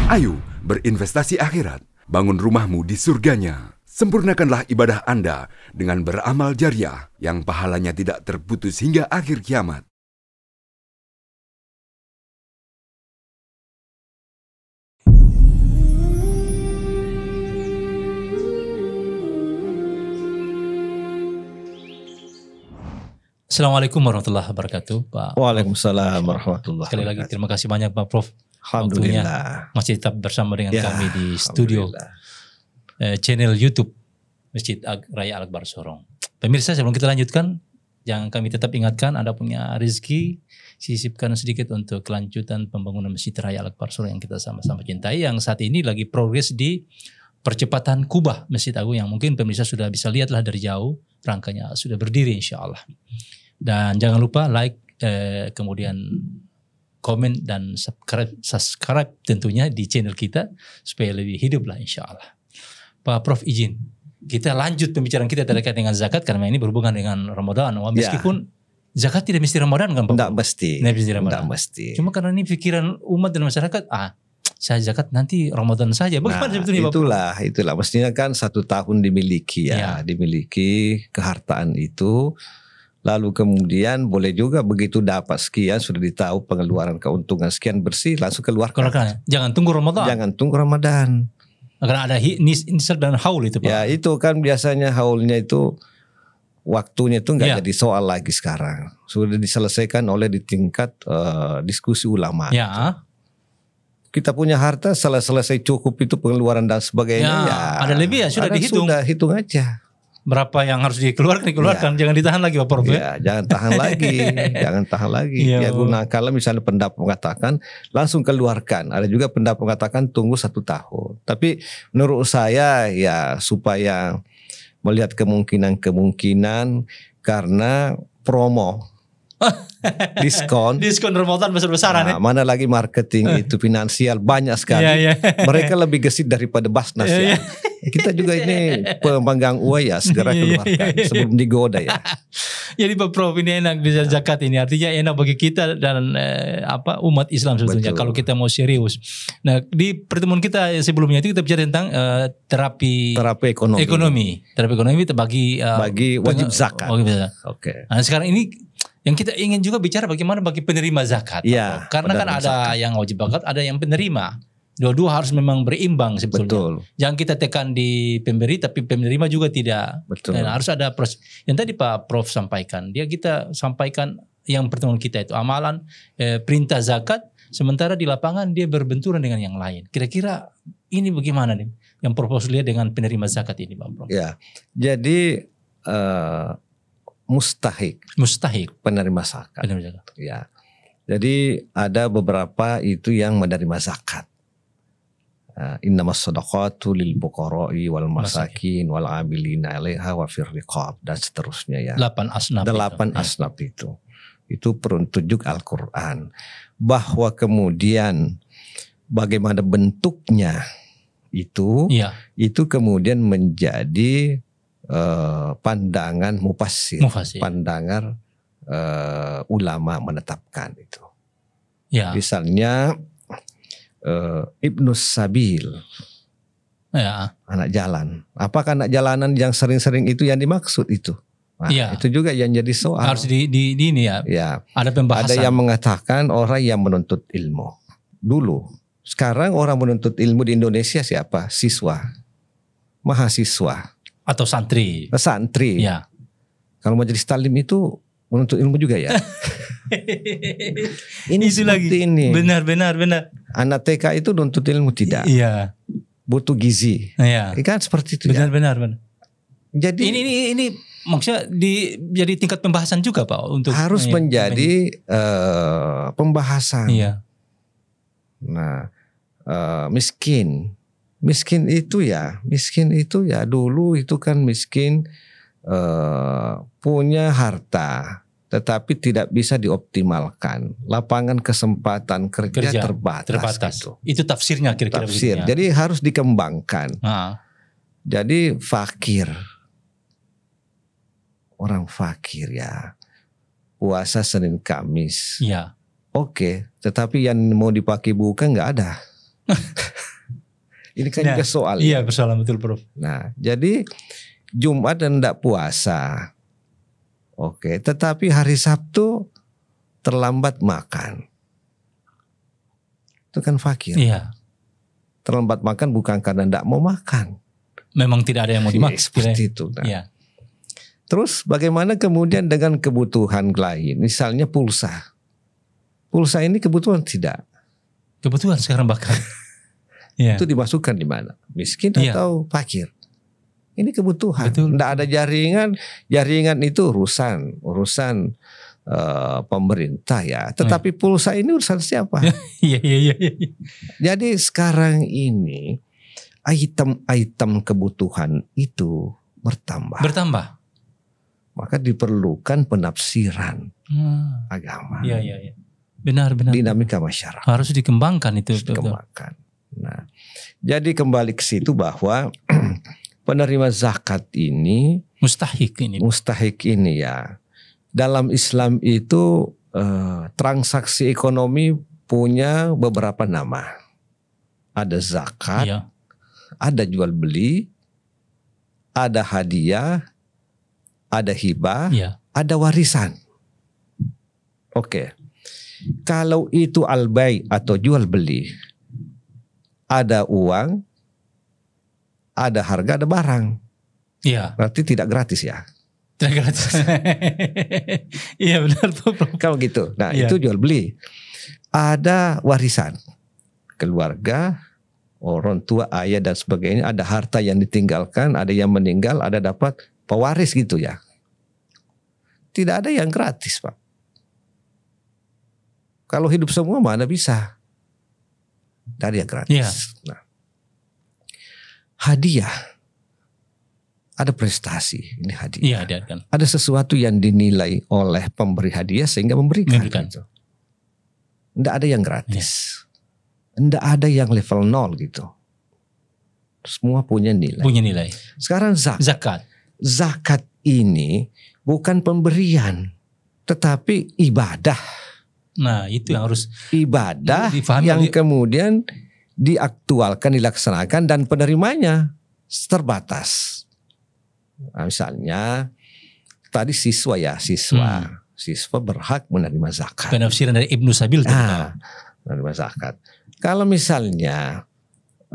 Ayo berinvestasi akhirat, bangun rumahmu di surganya. Sempurnakanlah ibadah Anda dengan beramal jariah yang pahalanya tidak terputus hingga akhir kiamat. Assalamualaikum warahmatullahi wabarakatuh, Pak. Waalaikumsalam warahmatullahi Sekali lagi wabarakatuh. terima kasih banyak Pak Prof. Alhamdulillah. Masih tetap bersama dengan Ya, kami di studio channel YouTube Masjid Raya Al-Akbar Sorong. Pemirsa, sebelum kita lanjutkan, yang kami tetap ingatkan, Anda punya rezeki, sisipkan sedikit untuk kelanjutan pembangunan Masjid Raya Al-Akbar Sorong yang kita sama-sama cintai, yang saat ini lagi progres di percepatan kubah Masjid Agung, yang mungkin pemirsa sudah bisa lihatlah dari jauh, rangkanya sudah berdiri insya Allah. Dan jangan lupa like, kemudian komen dan subscribe tentunya di channel kita supaya lebih hidup lah insya Allah. Pak Prof izin kita lanjut pembicaraan kita terkait dengan zakat karena ini berhubungan dengan Ramadan. Meskipun zakat tidak mesti Ramadan kan Pak? Tidak mesti. Tidak mesti. Cuma karena ini pikiran umat dan masyarakat, saya zakat nanti Ramadan saja. Bagaimana sebetulnya Pak? Itulah. Mestinya kan 1 tahun dimiliki dimiliki kehartaan itu. Lalu kemudian boleh juga begitu dapat sekian sudah ditahu pengeluaran keuntungan sekian bersih langsung keluarkan. Jangan tunggu Ramadan. Jangan tunggu Ramadan. Karena ada nisar dan haul itu Pak. Ya itu kan biasanya haulnya itu waktunya itu nggak jadi soal lagi sekarang. Sudah diselesaikan oleh di tingkat diskusi ulama. Ya. Kita punya harta selesai cukup itu pengeluaran dan sebagainya. Ada lebih sudah dihitung. Sudah hitung aja. Berapa yang harus dikeluarkan, jangan ditahan lagi Pak Prof. Jangan tahan lagi, jangan tahan lagi. Ya gunakanlah misalnya pendapat mengatakan langsung keluarkan. Ada juga pendapat mengatakan tunggu 1 tahun. Tapi menurut saya ya supaya melihat kemungkinan karena promo. diskon Ramadan besar-besaran mana lagi marketing itu finansial banyak sekali. Mereka lebih gesit daripada Basnas Kita juga ini pemegang uang segera keluarkan sebelum digoda ya. Jadi Pak Prof ini enak bisa zakat ini artinya enak bagi kita dan umat Islam sebetulnya kalau kita mau serius. Nah di pertemuan kita sebelumnya itu kita bicara tentang terapi ekonomi bagi wajib zakat. Oke. Nah sekarang ini yang kita ingin juga bicara bagaimana bagi penerima zakat. Karena kan ada yang wajib zakat, ada yang penerima. Dua-dua harus memang berimbang sebetulnya. Betul. Jangan kita tekan di pemberi tapi penerima juga tidak. Betul. Dan harus ada proses. Yang tadi Pak Prof sampaikan, kita sampaikan yang pertemuan kita itu amalan perintah zakat, sementara di lapangan dia berbenturan dengan yang lain. Kira-kira ini bagaimana nih yang Prof lihat dengan penerima zakat ini Pak Prof? Ya. Jadi mustahik penerima zakat. Ya. Jadi ada beberapa itu yang menerima zakat. Innamas shadaqatu lil fuqara'i wal masakin wal 'amilina 'alaiha wa fir riqab dan seterusnya ya. 8 asnaf itu. Itu petunjuk Al-Qur'an bahwa kemudian bagaimana bentuknya itu kemudian menjadi pandangan mufassir. Pandangan ulama menetapkan itu. Misalnya Ibnu Sabil, anak jalan. Apakah anak jalanan yang sering-sering itu yang dimaksud itu? Itu juga yang jadi soal. Harus di ini ya. Ada pembahasan. Ada yang mengatakan orang yang menuntut ilmu dulu. Sekarang orang menuntut ilmu di Indonesia siapa? Mahasiswa. Atau santri. Ya. Kalau majelis taklim itu menuntut ilmu juga ya. Ini itu lagi. Ini. Benar. Anak TK itu nuntut ilmu tidak. Iya. Butuh gizi. Iya. Kan seperti itu. Benar. Jadi ini maksudnya jadi tingkat pembahasan juga Pak untuk harus menjadi pembahasan. Iya. Nah, miskin itu ya dulu itu kan miskin punya harta tetapi tidak bisa dioptimalkan, lapangan kesempatan kerja terbatas. Itu tafsirnya kira-kira begini. Jadi harus dikembangkan. Jadi orang fakir ya puasa Senin Kamis. Iya. Oke, tetapi yang mau dipakai bukan nggak ada. Ini kan juga soal. Iya, persoalan betul, Prof. Nah, jadi Jumat dan tidak puasa. Oke, tetapi hari Sabtu terlambat makan. Itu kan fakir. Iya. Terlambat makan bukan karena tidak mau makan. Memang tidak ada yang mau dimakan. Seperti itu. Nah. Iya. Terus bagaimana kemudian dengan kebutuhan lain? Misalnya pulsa. Pulsa ini kebutuhan tidak? Kebutuhan sekarang bahkan. Iya. Itu dimasukkan di mana? Miskin atau fakir? Ini kebutuhan. Betul. Tidak ada jaringan. Jaringan itu urusan pemerintah ya. Tetapi pulsa ini urusan siapa? Iya. Jadi sekarang ini item-item kebutuhan itu bertambah. Maka diperlukan penafsiran agama. Iya. Benar. Dinamika masyarakat. Harus dikembangkan itu. Dikembangkan. Nah, jadi kembali ke situ bahwa penerima zakat ini mustahik ini ya. Dalam Islam itu transaksi ekonomi punya beberapa nama. Ada zakat, ada jual beli, ada hadiah, ada hibah, ada warisan. Oke. Kalau itu al-bai atau jual beli, ada uang, ada harga, ada barang. Iya. Berarti tidak gratis ya. Tidak gratis. Iya benar tuh. Kalau gitu. Nah itu jual beli. Ada warisan. Keluarga, orang tua, ayah dan sebagainya. Ada harta yang ditinggalkan, ada yang meninggal, ada dapat pewaris gitu ya. Tidak ada yang gratis Pak. Kalau hidup semua mana bisa. Dari yang gratis. Iya. Nah, hadiah. Ada prestasi. Ini hadiah. Iya, kan. Ada sesuatu yang dinilai oleh pemberi hadiah sehingga memberikan. Gitu. Tidak ada yang gratis. Tidak ada yang level 0 gitu. Semua punya nilai. Sekarang zakat. Zakat ini bukan pemberian. Tetapi ibadah. Nah itu yang harus ibadah yang kemudian diaktualkan, dilaksanakan dan penerimanya terbatas. Nah, misalnya tadi siswa berhak menerima zakat. Penafsiran dari Ibnu Sabil. Menerima zakat. Kalau misalnya 1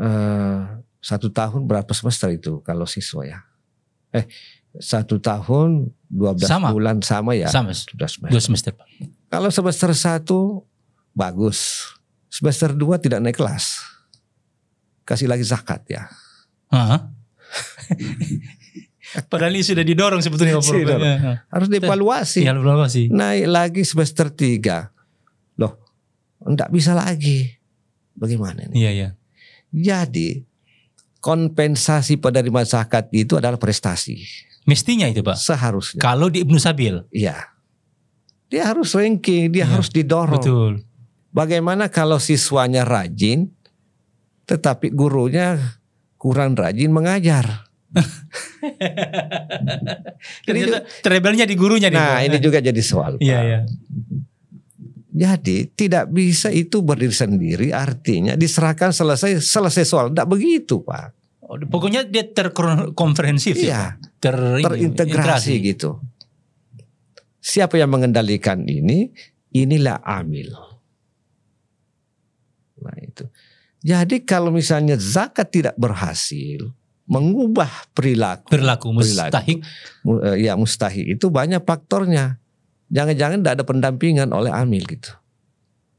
tahun berapa semester itu kalau siswa ya? 1 tahun 12 bulan sama ya? Sama. 2 semester Pak. Kalau semester 1 bagus, semester 2 tidak naik kelas, kasih lagi zakat ya. Padahal ini sudah didorong sebetulnya. Harus dievaluasi. Naik lagi semester 3, loh, enggak bisa lagi. Bagaimana ini? Iya. Jadi kompensasi penerima zakat itu adalah prestasi. Mestinya itu Pak. Seharusnya. Kalau di Ibnu Sabil. Iya. Dia harus ranking, dia harus didorong. Betul. Bagaimana kalau siswanya rajin, tetapi gurunya kurang rajin mengajar? Rebelnya di gurunya. Nah ini juga jadi soal. Iya. Jadi tidak bisa itu berdiri sendiri, artinya diserahkan selesai soal. Tidak begitu Pak. Pokoknya dia terkomprehensif. Iya. Terintegrasi gitu. Siapa yang mengendalikan ini? Inilah amil. Nah itu. Jadi kalau misalnya zakat tidak berhasil mengubah perilaku mustahik. Ya mustahik itu banyak faktornya. Jangan-jangan tidak ada pendampingan oleh amil gitu.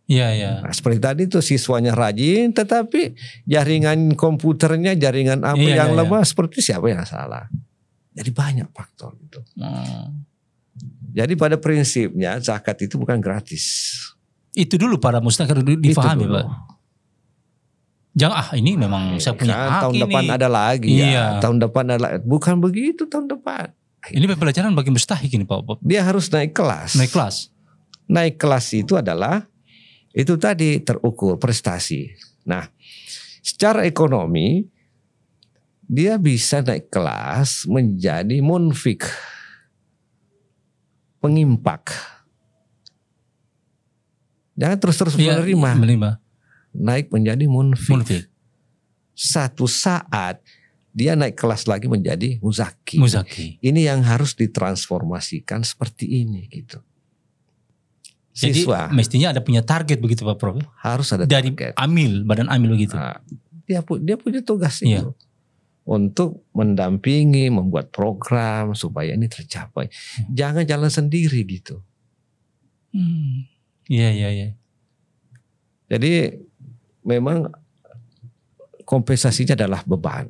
Iya. Nah, seperti tadi tuh siswanya rajin, tetapi jaringan komputernya, jaringan apa yang lemah, seperti siapa yang salah? Jadi banyak faktor gitu. Jadi pada prinsipnya zakat itu bukan gratis. Itu dulu para mustahik difahami Pak. Jangan ini memang saya punya hak tahun ini. Depan ada lagi ya. Tahun depan ada lagi. Bukan begitu tahun depan. Ini pelajaran bagi mustahik ini Pak. Dia harus naik kelas. Naik kelas itu adalah itu tadi terukur prestasi. Nah, secara ekonomi dia bisa naik kelas menjadi munfik. Pengimpak. Jangan terus-terus menerima. Naik menjadi munfik. Satu saat dia naik kelas lagi menjadi muzaki. Muzaki. Ini yang harus ditransformasikan seperti ini gitu. Jadi Siswa mestinya ada punya target begitu Pak Prof. harus ada Dari target. badan amil begitu. Nah, dia punya tugas Iya. itu untuk mendampingi, membuat program supaya ini tercapai. Jangan jalan sendiri gitu. Iya. Jadi memang kompensasinya adalah beban.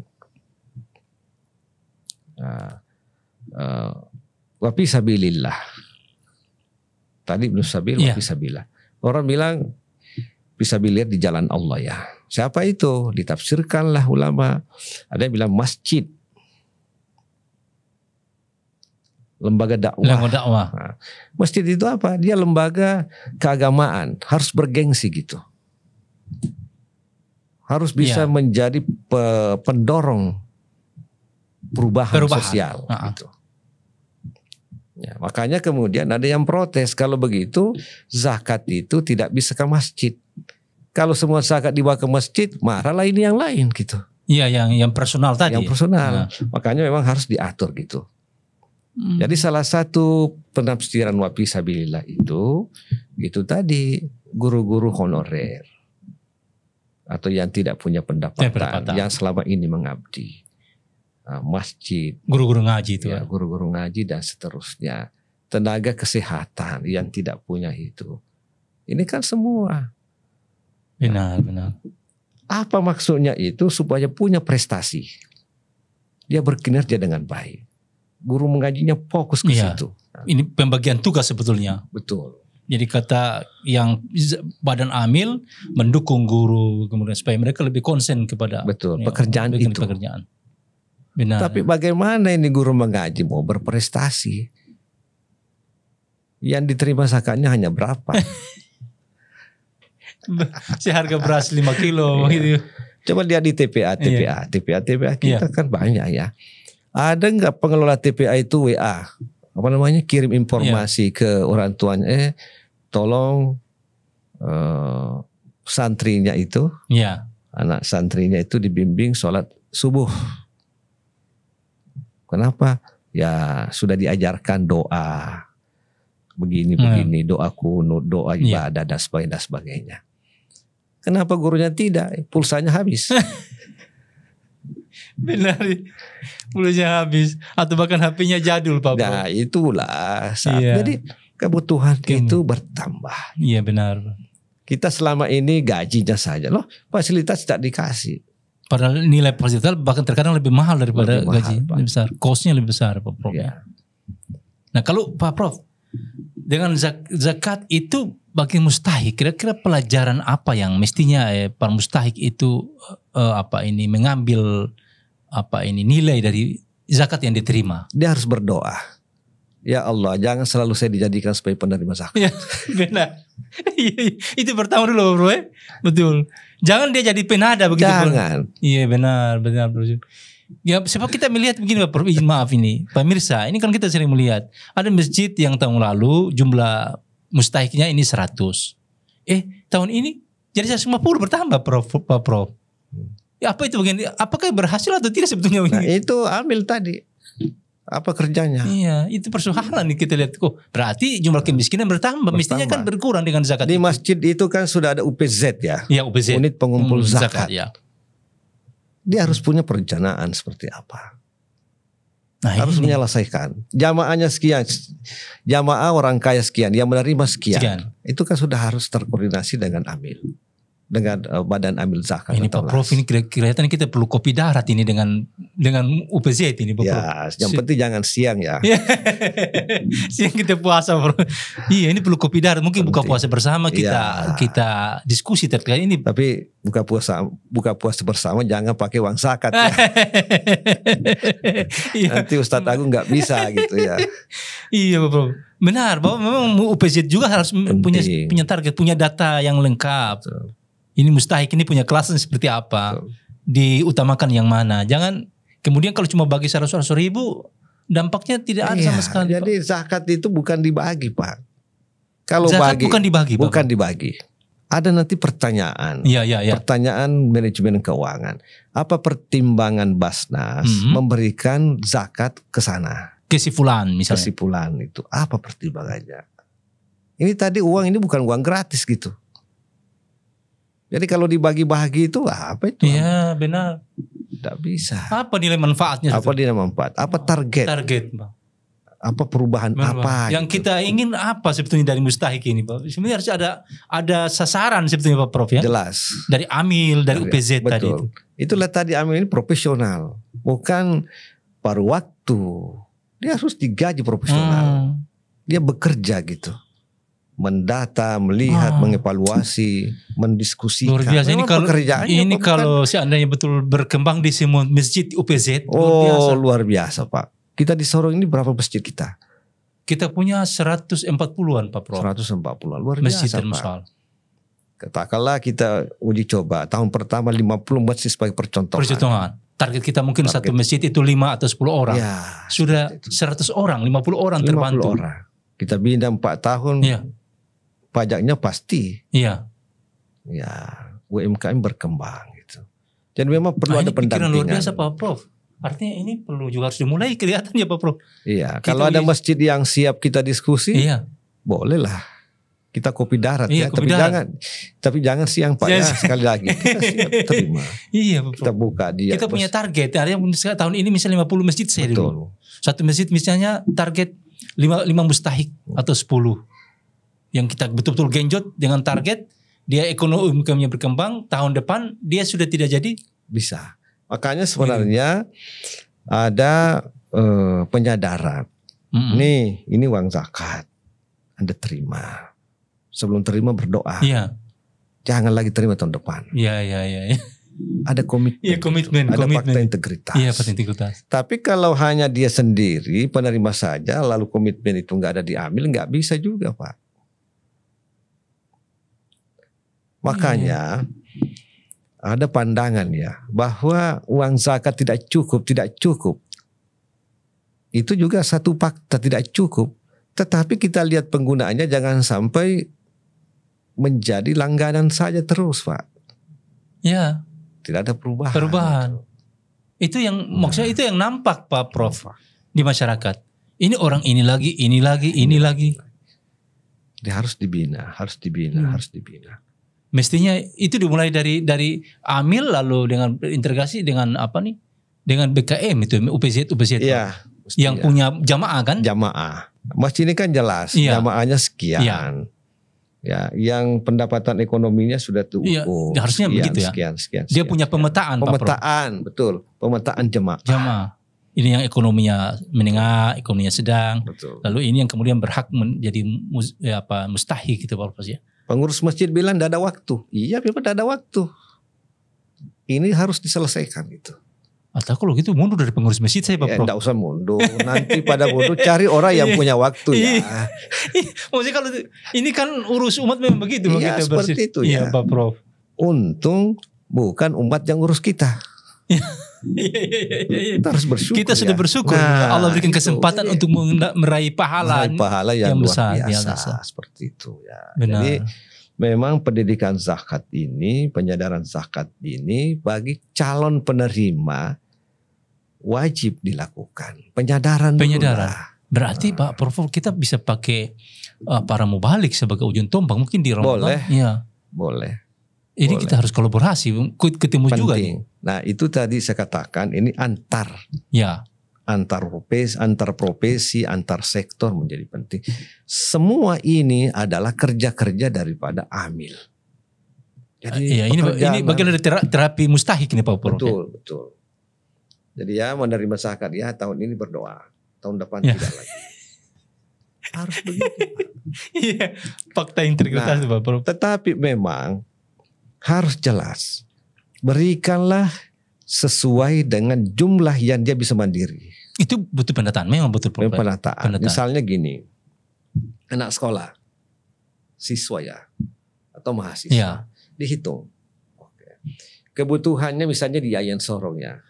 Wa fi sabilillah. Tadi belum sabil, wa fi sabilillah. Orang bilang fisabilillah di jalan Allah ya. Siapa itu? Ditafsirkanlah ulama. Ada yang bilang masjid, lembaga dakwah. Nah, masjid itu apa? Dia lembaga keagamaan, harus bergengsi gitu. Harus bisa menjadi pendorong perubahan sosial. Gitu. Ya, makanya kemudian ada yang protes kalau begitu zakat itu tidak bisa ke masjid. Kalau semua zakat dibawa ke masjid, marahlah ini yang lain gitu. Iya, yang personal tadi. Yang personal. Makanya memang harus diatur gitu. Jadi salah satu penafsiran wa fi sabilillah itu tadi guru-guru honorer atau yang tidak punya pendapatan yang selama ini mengabdi. Masjid, guru-guru ngaji itu ya, guru-guru ngaji dan seterusnya, tenaga kesehatan yang tidak punya itu, ini kan semua. Benar. Apa maksudnya itu? Supaya punya prestasi, dia berkinerja dengan baik. Guru mengajinya fokus ke situ. Ini pembagian tugas sebetulnya. Betul. Jadi kata yang badan amil mendukung guru kemudian supaya mereka lebih konsen kepada pekerjaan itu. Benar. Tapi bagaimana ini guru mengaji mau berprestasi? Yang diterima zakatnya hanya berapa? Seharga beras 5 kilo gitu. Coba lihat di TPA kita kan banyak ya. Ada nggak pengelola TPA itu WA? Apa namanya? Kirim informasi ke orang tuanya. Tolong santrinya itu, anak santrinya itu dibimbing sholat subuh. Kenapa? Ya sudah diajarkan doa begini, doa kunut, doa ibadah dan sebagainya. Kenapa gurunya tidak? Pulsanya habis. Benar, pulsanya habis atau bahkan HP-nya jadul Pak. Nah itulah. Jadi kebutuhan itu bertambah. Iya benar. Kita selama ini gajinya saja loh, fasilitas tidak dikasih. Padahal nilai fasilitas bahkan terkadang lebih mahal daripada gaji, lebih besar, cost-nya lebih besar Pak Prof. Ya. Nah kalau Pak Prof, dengan zakat itu bagi mustahik, kira-kira pelajaran apa yang mestinya para mustahik itu mengambil nilai dari zakat yang diterima? Dia harus berdoa. Ya Allah, jangan selalu saya dijadikan sebagai penerima zakat. Ya, benar. Itu pertama dulu Bro. Betul. Jangan dia jadi penada begitu. Jangan. Iya benar. Ya sebab kita melihat begini Pak Prof, maaf ini pemirsa, ini kan kita sering melihat ada masjid yang tahun lalu jumlah mustahiknya ini 100. Tahun ini jadi 150 bertambah Pak Prof. Ya apa itu begini? Apakah berhasil atau tidak sebetulnya? Nah, itu ambil tadi. Apa kerjanya? Iya, itu persoalan nih kita lihat. Berarti jumlah kemiskinan bertambah. Mestinya kan berkurang dengan zakat. Di masjid itu kan sudah ada UPZ ya. Iya, UPZ. Unit pengumpul zakat. Ya. Dia harus punya perencanaan seperti apa. Nah, harus menyelesaikan. Jamaahnya sekian. Jamaah orang kaya sekian. Yang menerima sekian. Itu kan sudah harus terkoordinasi dengan amil. Dengan badan amil zakat. Ini Pak Prof, ini kelihatan kita perlu kopi darat ini dengan UPZ ini Pak Prof. Ya, yang penting jangan siang ya. Siang kita puasa Prof. Iya, ini perlu kopi darat. Mungkin buka puasa bersama kita diskusi terkait ini. Tapi buka puasa bersama jangan pakai uang zakat ya. Nanti Ustadz Agung nggak bisa gitu ya. Iya Pak Prof. Benar, bahwa memang UPZ juga harus punya target, punya data yang lengkap. Betul. Ini mustahik ini punya kelasnya seperti apa, diutamakan yang mana. Jangan kemudian kalau cuma bagi 100.000 dampaknya tidak ada sama sekali. Jadi zakat itu bukan dibagi Pak. Kalau zakat bagi, bukan dibagi. Bukan dibagi. ada nanti pertanyaan. Pertanyaan manajemen keuangan. Apa pertimbangan Basnas memberikan zakat ke sana? Ke si fulan misalnya. Ke si fulan itu. Apa pertimbangannya? Ini tadi uang ini bukan uang gratis gitu. Jadi kalau dibagi-bagi itu apa itu? Iya benar. Tidak bisa. Apa nilai manfaatnya? Apa nilai manfaat? Apa target? Bang. Apa perubahan apa? Yang gitu. Kita ingin apa sebetulnya dari mustahik ini, Pak? Sebenarnya harus ada sasaran sebetulnya Pak Prof ya. Jelas. Dari AMIL, dari UPZ betul. tadi itu. Itulah tadi AMIL ini profesional, bukan paruh waktu. Dia harus digaji profesional. Dia bekerja gitu. Mendata, melihat, mengevaluasi, mendiskusikan. Luar biasa. Ini kalau seandainya betul berkembang di semua masjid UPZ. Luar biasa Pak. Kita di Sorong ini berapa masjid kita? Kita punya 140-an Pak Prof. 140-an, luar masjid biasa Pak. Katakanlah kita uji coba. Tahun pertama 50 masjid sebagai percontohan. Target kita mungkin satu masjid itu 5 atau 10 orang. Ya, sudah 100 orang, 50 orang terbantu. 50 orang. Kita bina 4 tahun. Ya. Pajaknya pasti. Iya. Ya, UMKM berkembang gitu. Jadi memang perlu ada pendampingan. Luar biasa Pak Prof. Artinya ini perlu juga harus dimulai kelihatan ya Pak Prof. Iya, kalau ada masjid yang siap kita diskusi, bolehlah. Kita kopi darat ya, tapi jangan siang Pak ya, sekali lagi kita siap terima. Iya Pak Prof. Kita buka dia. Kita punya target, artinya tahun ini misalnya 50 masjid saya dulu. Satu masjid misalnya target 5 mustahik atau 10. Yang kita betul-betul genjot dengan target, dia ekonominya berkembang, tahun depan dia sudah tidak jadi. Bisa. Makanya sebenarnya ada penyadaran. Nih, ini uang zakat. Anda terima. Sebelum terima berdoa. Iya. Jangan lagi terima tahun depan. Iya. Ada komitmen. Iya, komitmen. Ada fakta integritas. Iya, fakta integritas. Tapi kalau hanya dia sendiri penerima saja, lalu komitmen itu nggak ada diambil, nggak bisa juga Pak. Makanya ada pandangan ya bahwa uang zakat tidak cukup. Itu juga satu fakta tidak cukup. Tetapi kita lihat penggunaannya jangan sampai menjadi langganan saja terus Pak. Ya. Tidak ada perubahan. Itu yang maksudnya itu yang nampak Pak Prof di masyarakat. Ini orang ini lagi. Dia harus dibina. Mestinya itu dimulai dari AMIL lalu dengan integrasi dengan apa nih? Dengan BKM itu UPZ. Iya. Yang punya jamaah kan? Jamaah. Masjid ini kan jelas jamaahnya sekian. Iya. Ya, yang pendapatan ekonominya sudah tuh. Iya, harusnya begitu ya. Sekian. Dia punya pemetaan. Betul. Pemetaan jamaah. Ini yang ekonominya menengah, ekonominya sedang. Betul. Lalu ini yang kemudian berhak menjadi mustahik gitu Pak Prof ya. Pengurus masjid bilang tidak ada waktu. Iya, memang tidak ada waktu. Ini harus diselesaikan gitu. Atau kalau gitu mundur dari pengurus masjid saya Pak Prof. Tidak usah mundur. Nanti pada mundur cari orang yang punya waktu ya. Maksudnya kalau ini kan urus umat memang begitu. Iya seperti itu ya. Iya Pak Prof. Untung bukan umat yang urus kita. Kita harus bersyukur. Kita sudah bersyukur. Allah berikan kesempatan untuk meraih pahala yang luar besar. Biasa. Seperti itu ya. Benar. Jadi memang pendidikan zakat ini, penyadaran zakat ini bagi calon penerima wajib dilakukan. Penyadaran. Berarti Pak Prof kita bisa pakai para mubalik sebagai ujung tombak mungkin di Ramadan. Boleh. Ini kita harus kolaborasi, ketemu penting juga. Nah itu tadi saya katakan ini antar profesi, antar sektor menjadi penting. Semua ini adalah kerja-kerja daripada AMIL. Jadi ini bagian dari terapi mustahik ini Pak Prof. Betul. Jadi ya menerima zakat ya tahun ini berdoa, tahun depan tidak lagi. Harus begitu. Iya, fakta integritas Pak Prof. Tetapi memang harus jelas. Berikanlah sesuai dengan jumlah yang dia bisa mandiri. Itu butuh pendataan, memang butuh pendataan. Misalnya gini, anak sekolah, siswa ya, atau mahasiswa, dihitung. Kebutuhannya misalnya di Yayan Sorong ya,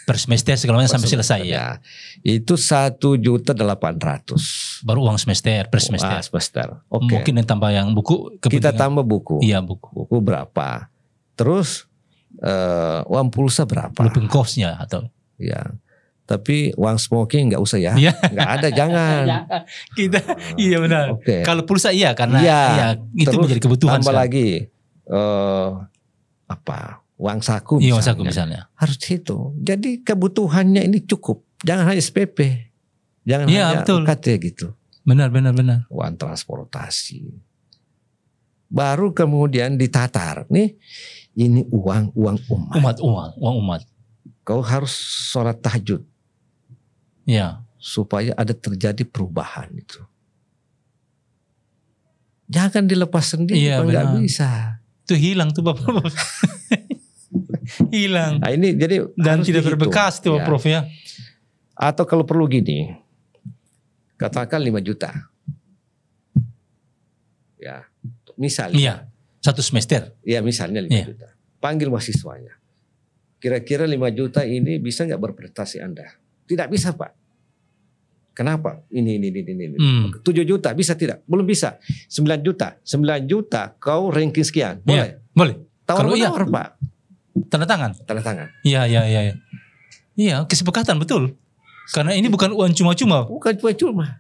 Per semester segala macam sampai selesai ya. Itu 1.800.000. Baru uang semester per semester. Semester. Oke. Mungkin yang tambah yang buku. Kita tambah buku. Iya buku. Buku berapa? Terus uang pulsa berapa? Looping cost-nya atau? Ya. Tapi uang smoking nggak usah ya. Nggak ada, jangan. Kita iya benar. Okay. Kalau pulsa iya karena itu terus menjadi kebutuhan. Tambah lagi uang saku misalnya. Iya uang saku misalnya. Harus itu. Jadi kebutuhannya ini cukup. Jangan hanya SPP. Jangan hanya UKT gitu. Benar. Uang transportasi. Baru kemudian ditatar. Nih ini uang umat. Uang umat. Kau harus sholat tahajud. Ya. Supaya ada terjadi perubahan itu. Jangan dilepas sendiri, nggak bisa. Itu hilang tuh Bapak. Hilang. Nah ini jadi dan tidak berbekas tuh ya. Prof ya. Atau kalau perlu gini, katakan 5 juta. Ya, misalnya. Iya. 1 semester. Iya misalnya 5 juta. Panggil mahasiswanya. Kira-kira 5 juta ini bisa nggak berprestasi Anda? Tidak bisa Pak. Kenapa? Ini. 7 juta bisa tidak? Belum bisa. 9 juta. 9 juta kau ranking sekian. Boleh? Boleh. Tawar-menawar Pak. Tanda tangan. Iya. Iya, kesepakatan betul. Karena ini bukan uang cuma-cuma. Bukan cuma-cuma.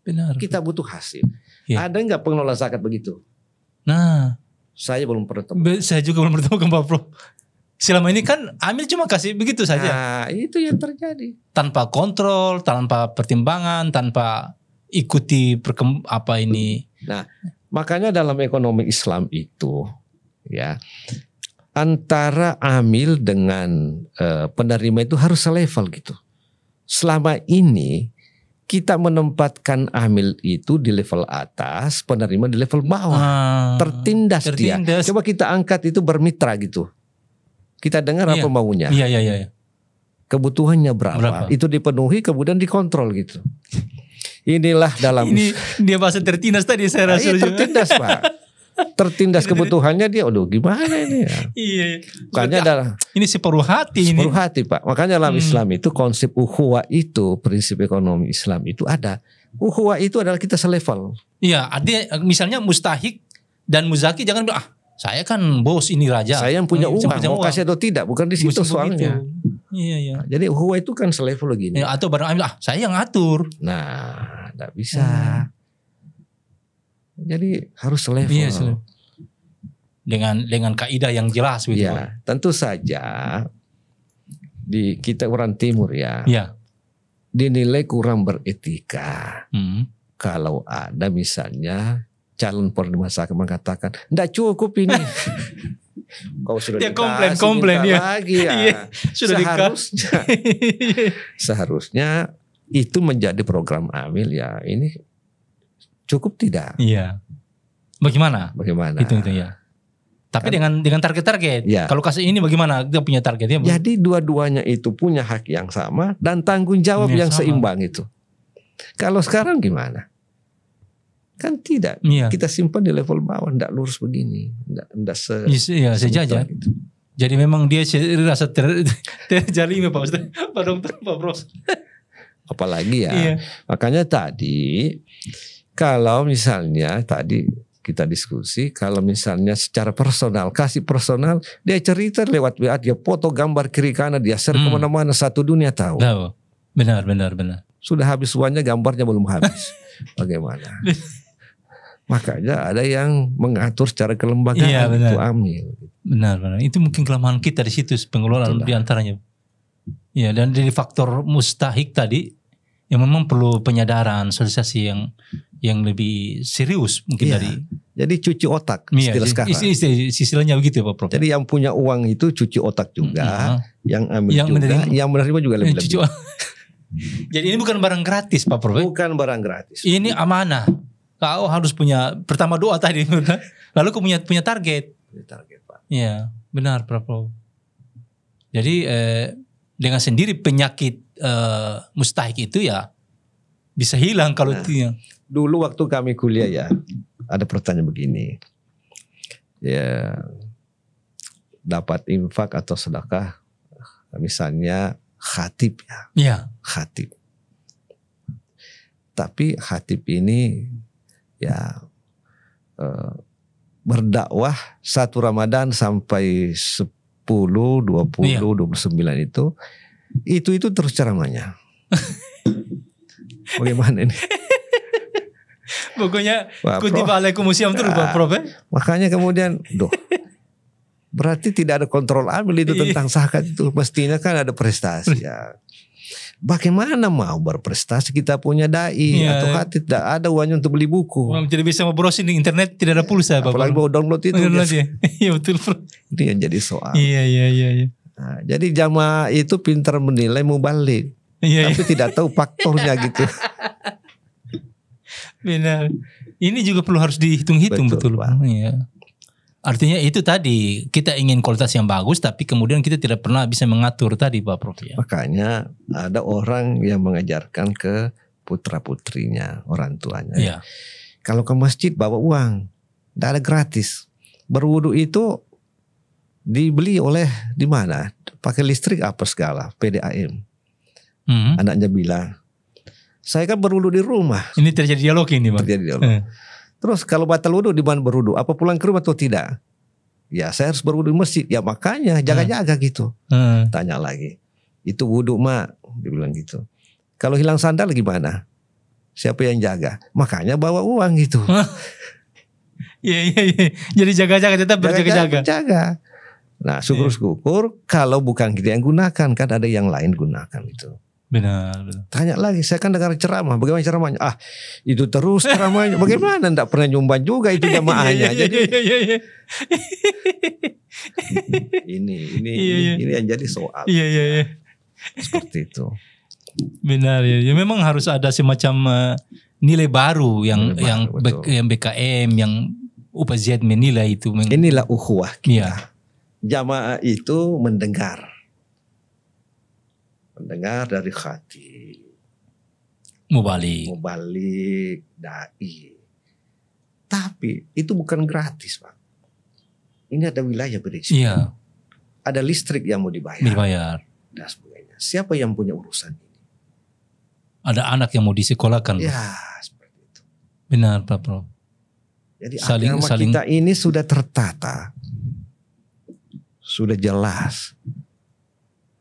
Benar. Kita butuh hasil. Ya. Ada nggak pengelola zakat begitu? Nah, saya belum pernah Saya juga belum bertemu Pak Prof. Selama ini kan Amil cuma kasih begitu saja. Nah, itu yang terjadi. Tanpa kontrol, tanpa pertimbangan, tanpa ikuti Nah, makanya dalam ekonomi Islam itu ya antara amil dengan penerima itu harus selevel gitu. Selama ini kita menempatkan amil itu di level atas, penerima di level bawah. Tertindas dia. Coba kita angkat itu bermitra gitu. Kita dengar apa maunya. Iya. Kebutuhannya berapa? Itu dipenuhi kemudian dikontrol gitu. Inilah dalam ini dia bahasa tertindas tadi saya rasa. Tertindas Pak. Tertindas kebutuhannya dia. Aduh gimana ini ya. Iya. Makanya adalah ini separuh hati ini. Separuh hati Pak. Makanya dalam Islam itu konsep ukhuwah itu, prinsip ekonomi Islam itu ada. Ukhuwah itu adalah kita selevel. Iya, ada misalnya mustahik dan muzaki jangan bilang saya kan bos ini raja. Saya yang punya uang, mau kasih atau tidak, bukan di situ soalnya. Iya. Jadi ukhuwah itu kan selevel gini. Ya, atau barang ambil saya yang atur. Nah, tidak bisa. Jadi harus selevel. Iya, dengan kaidah yang jelas gitu. Ya, tentu saja di kita orang timur ya. Dinilai kurang beretika. Kalau ada misalnya calon penerima zakat mengatakan tidak cukup ini. Kau sudah dia komplain ya. Lagi ya. Sudah seharusnya itu menjadi program amil ya. Ini cukup tidak? Iya. Bagaimana? Itu ya. Tapi kan, dengan target-target. Ya. Kalau kasih ini bagaimana? Dia punya targetnya. Jadi dua-duanya itu punya hak yang sama dan tanggung jawab yang seimbang itu. Kalau sekarang gimana? Kan tidak. Kita simpan di level bawah, tidak lurus begini, tidak sejajar. Gitu. Jadi memang dia rasa terjalimi Pak Ustaz, Pak Dokter, Pak Prof. Apalagi ya. Makanya tadi kalau misalnya tadi kita diskusi, kalau misalnya secara personal, kasih personal, dia cerita lewat WA, dia foto gambar kiri kanan, dia share kemana-mana, satu dunia tahu. Benar. Sudah habis uangnya, gambarnya belum habis. Bagaimana? Makanya ada yang mengatur secara kelembagaan itu amil. Benar. Itu mungkin kelemahan kita di situ pengelolaan di antaranya. Ya, dan dari faktor mustahik tadi yang memang perlu penyadaran, sosialisasi yang lebih serius mungkin dari. Jadi cuci otak istilah sekarang. Istilahnya begitu Pak Prof. Jadi yang punya uang itu cuci otak juga, yang ambil yang juga, yang menerima juga lebih-lebih. Jadi ini bukan barang gratis Pak Prof. Bukan barang gratis. Ini amanah. Kau harus punya pertama doa tadi, lalu kau punya target. Target Pak. Iya, benar Pak Prof. Jadi dengan sendiri penyakit mustahik itu ya bisa hilang kalau itu. Dulu waktu kami kuliah ya, ada pertanyaan begini. Ya, dapat infak atau sedekah misalnya khatib ya. Iya. Khatib. Tapi khatib ini ya berdakwah 1 Ramadan sampai 10, 20, Iya. 29 itu terus ceramahnya. Bagaimana ini? Pokoknya Wah, kutiba alaikumusiyam terus Pak Prof. Makanya kemudian, berarti tidak ada kontrol amil itu tentang zakat itu. Mestinya kan ada prestasi ya. Bagaimana mau berprestasi kita punya dai atau khatib tidak ada uangnya untuk beli buku. Tidak bisa mau browsing di internet, tidak ada pulsa Pak. Apalagi mau download itu. Iya betul Prof. Itu yang jadi soal. Iya. Nah, jadi jamaah itu pintar menilai mubalik. Iya. Tapi tidak tahu faktornya gitu. Benar. Ini juga perlu harus dihitung-hitung betul. Pak. Iya. Artinya itu tadi kita ingin kualitas yang bagus, tapi kemudian kita tidak pernah bisa mengatur tadi Pak Prof. Ya. Makanya ada orang yang mengajarkan ke putra putrinya, orang tuanya. Iya. Kalau ke masjid bawa uang, tidak ada gratis. Berwudu itu dibeli oleh di mana? Pakai listrik apa segala, PDAM. Anaknya bilang, saya kan berwudu di rumah. Ini terjadi dialog ini Pak. Terjadi dialog. Terus kalau batal wudu di mana berwudu? Apa pulang ke rumah atau tidak? Ya saya harus berwudu di masjid. Ya makanya jaga-jaga gitu. Tanya lagi. Itu wudu mak, dia bilang gitu. Kalau hilang sandal gimana? Siapa yang jaga? Makanya bawa uang gitu. Iya. Jadi jaga-jaga, tetap berjaga-jaga. Jaga. Nah syukur-syukur kalau bukan kita yang gunakan, kan ada yang lain gunakan itu. Benar. Tanya lagi, saya kan dengar ceramah, bagaimana ceramahnya? Itu terus ceramahnya, bagaimana? Nggak pernah nyumbang juga itu jamaahnya. Jadi ini yang jadi soal. Iya. Seperti itu. Benar ya. Ya memang harus ada semacam nilai baru yang BKM, yang UPZ menilai itu. Inilah ukhuwah kita. Iya. Jamaah itu mendengar dari khatib, mubalik, dai. Tapi itu bukan gratis Pak. Ini ada wilayah berisiko. Iya. Ada listrik yang mau dibayar. Dan sebagainya. Siapa yang punya urusan ini? Ada anak yang mau disekolahkan. Ya seperti itu. Benar Pak Prof. Jadi agama kita ini sudah tertata, sudah jelas.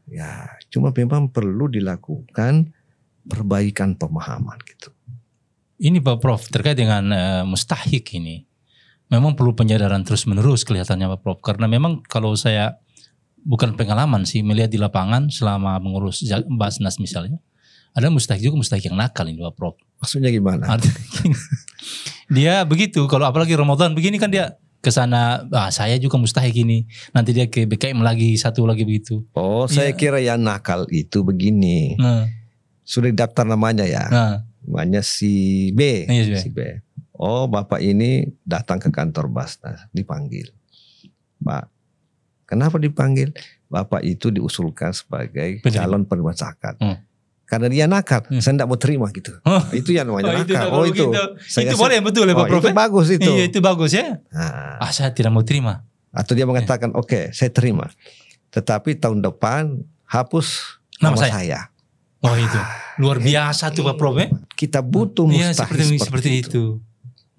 Ya, cuma memang perlu dilakukan perbaikan pemahaman gitu. Ini Pak Prof, terkait dengan mustahik ini. Memang perlu penyadaran terus-menerus kelihatannya Pak Prof. Karena memang kalau saya bukan pengalaman sih, melihat di lapangan selama mengurus Basnas misalnya. Ada mustahik juga, mustahik yang nakal ini Pak Prof. Maksudnya gimana? Dia begitu, kalau apalagi Ramadan begini kan dia ke sana, saya juga mustahik ini. Nanti dia ke BKM lagi, satu lagi begitu. Oh, saya kira yang nakal itu begini. Sudah daftar namanya ya. Namanya si B. Si B. Oh, Bapak ini datang ke kantor Basnas, dipanggil. Pak, kenapa dipanggil? Bapak itu diusulkan sebagai calon penerima zakat. Karena dia nakal, saya tidak mau terima gitu. Itu yang namanya nakal. Itu boleh betul ya Pak Prof. Itu bagus itu. Iya, itu bagus ya. Saya tidak mau terima. Atau dia mengatakan, oke, saya terima. Tetapi tahun depan hapus nama saya. Oh itu luar biasa tuh Pak Prof. Kita butuh mustahik seperti itu.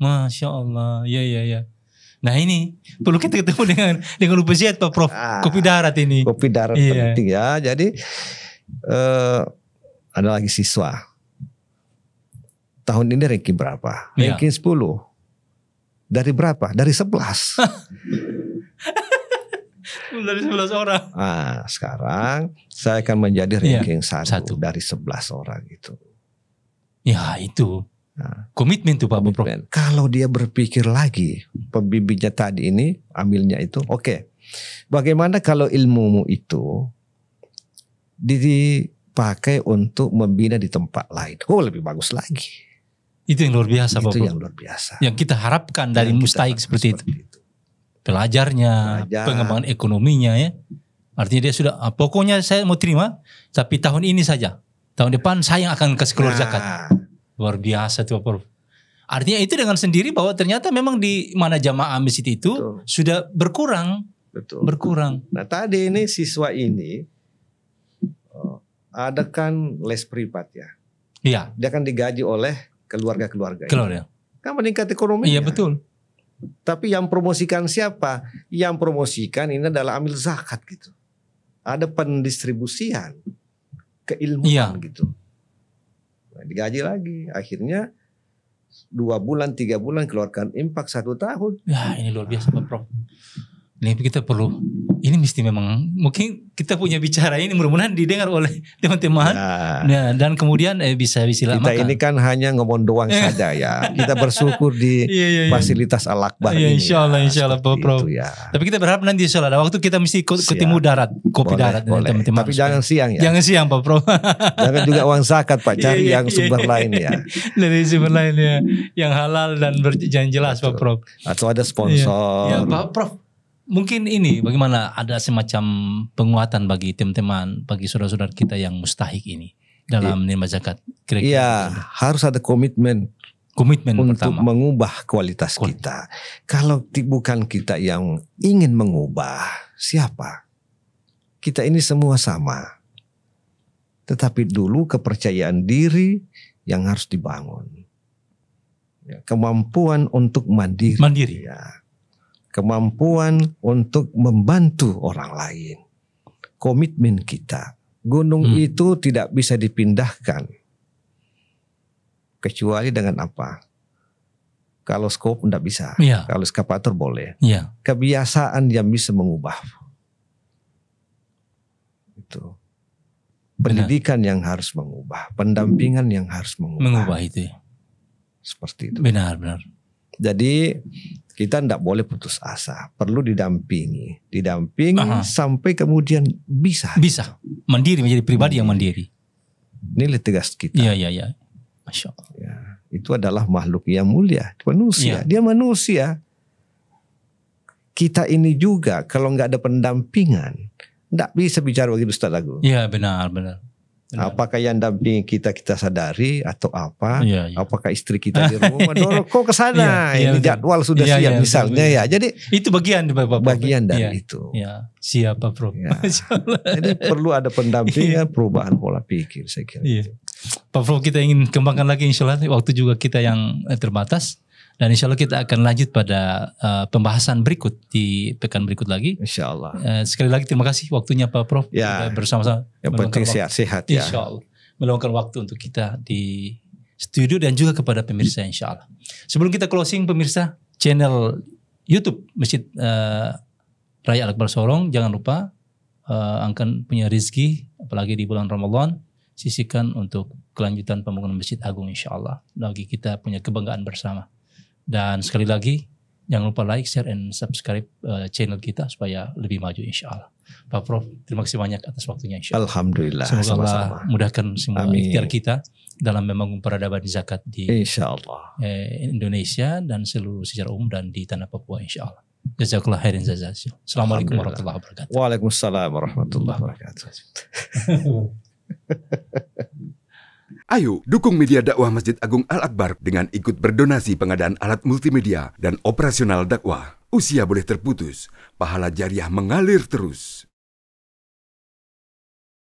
Masya Allah. Iya. Nah ini perlu kita ketemu dengan UPZ Pak Prof. Kopi darat ini. Kopi darat penting ya. Jadi ada lagi siswa. Tahun ini ranking berapa? Ranking 10. Dari berapa? Dari 11. Dari 11 orang. Sekarang saya akan menjadi ranking 1 dari 11 orang itu. Ya itu. Komitmen tuh Pak Prof. Kalau dia berpikir lagi, pembimbingnya tadi ini, ambilnya itu, oke. Bagaimana kalau ilmumu itu dipakai untuk membina di tempat lain? Oh, lebih bagus lagi. Itu yang luar biasa Pak Prof. Itu yang luar biasa. Yang kita harapkan dari mustahik seperti itu. Pelajarnya, pengembangan ekonominya ya. Artinya dia sudah, pokoknya saya mau terima, tapi tahun ini saja. Tahun depan saya yang akan kasih keluar zakat. Luar biasa tuh Pak Prof. Artinya itu dengan sendiri bahwa ternyata memang di mana jamaah masjid itu sudah berkurang. Betul. Berkurang. Nah tadi ini siswa ini ada kan les privat ya. Iya. Dia kan digaji oleh keluarga-keluarga. Keluarga. Kan meningkat ekonomi. Iya betul. Tapi yang promosikan siapa? Yang promosikan ini adalah amil zakat gitu. Ada pendistribusian keilmuan gitu. Nah, digaji lagi. Akhirnya 2 bulan, 3 bulan keluarkan impak 1 tahun. Ya ini luar biasa Pak Prof. Ini kita perlu, ini mesti memang mungkin kita punya bicara ini mudah-mudahan didengar oleh teman-teman. Nah, dan kemudian bisa kita ini kan hanya ngomong doang saja ya. Kita bersyukur di fasilitas Al-Akbar ini. Insya Allah Pak Prof. Ya. Tapi kita berharap nanti insya Allah ada waktu kita mesti ketemu darat, kopi darat dengan teman-teman. Tapi jangan siang ya. Jangan siang Pak Prof. Jangan juga uang zakat Pak, cari yang sumber lain ya. Dari sumber lain ya, yang halal dan yang jelas Pak Prof. Atau ada sponsor. Ya Pak Prof. Mungkin ini bagaimana ada semacam penguatan bagi teman-teman, bagi saudara-saudara kita yang mustahik ini dalam menerima zakat. Iya, harus ada komitmen untuk pertama mengubah kualitas kita. Kalau bukan kita yang ingin mengubah, siapa? Kita ini semua sama. Tetapi dulu kepercayaan diri yang harus dibangun. Kemampuan untuk mandiri. Ya. Kemampuan untuk membantu orang lain. Komitmen kita. Gunung itu tidak bisa dipindahkan. Kecuali dengan apa? Kalau skop tidak bisa. Ya. Kalau eskavator boleh. Ya. Kebiasaan yang bisa mengubah. Itu. Pendidikan yang harus mengubah. Pendampingan yang harus mengubah. Mengubah itu ya. Seperti itu. Benar. Jadi kita tidak boleh putus asa, perlu didampingi sampai kemudian bisa mandiri, menjadi pribadi yang mandiri. Nilai tegas kita. Iya. Masya Allah. Ya, itu adalah makhluk yang mulia, manusia. Dia manusia. Kita ini juga kalau nggak ada pendampingan, nggak bisa bicara begitu Ustaz Agung. Iya benar. Apakah yang dampingi kita sadari atau apa? Iya. Apakah istri kita di rumah dorong kok ke sana? Ini jadwal sudah siap misalnya ya. Jadi itu bagian dari itu. Ya, siapa Prof? Ya. Jadi perlu ada pendampingan, perubahan pola pikir saya kira. Iya. Pak Prof, kita ingin kembangkan lagi insya Allah, waktu juga kita yang terbatas. Dan insya Allah kita akan lanjut pada pembahasan berikut di pekan berikut lagi. Insya Allah. Sekali lagi terima kasih waktunya Pak Prof. Ya. Bersama-sama. Yang penting sehat-sehat ya. Insya Allah. Meluangkan waktu untuk kita di studio dan juga kepada pemirsa insya Allah. Sebelum kita closing pemirsa, channel YouTube Masjid Raya Al-Akbar Sorong, jangan lupa angkat punya rezeki, apalagi di bulan Ramadan, sisihkan untuk kelanjutan pembangunan Masjid Agung insya Allah. Lagi kita punya kebanggaan bersama. Dan sekali lagi jangan lupa like, share, and subscribe channel kita supaya lebih maju insya Allah. Pak Prof, terima kasih banyak atas waktunya insya Allah. Alhamdulillah. Semoga Allah mudahkan semua ikhtiar kita dalam membangun peradaban zakat di insya Allah. Indonesia dan seluruh secara umum dan di tanah Papua insya Allah. Jazakallah khairan jazaa. Assalamualaikum warahmatullahi wabarakatuh. Waalaikumsalam warahmatullahi wabarakatuh. Ayo dukung media dakwah Masjid Agung Al-Akbar dengan ikut berdonasi pengadaan alat multimedia dan operasional dakwah. Usia boleh terputus, pahala jariah mengalir terus.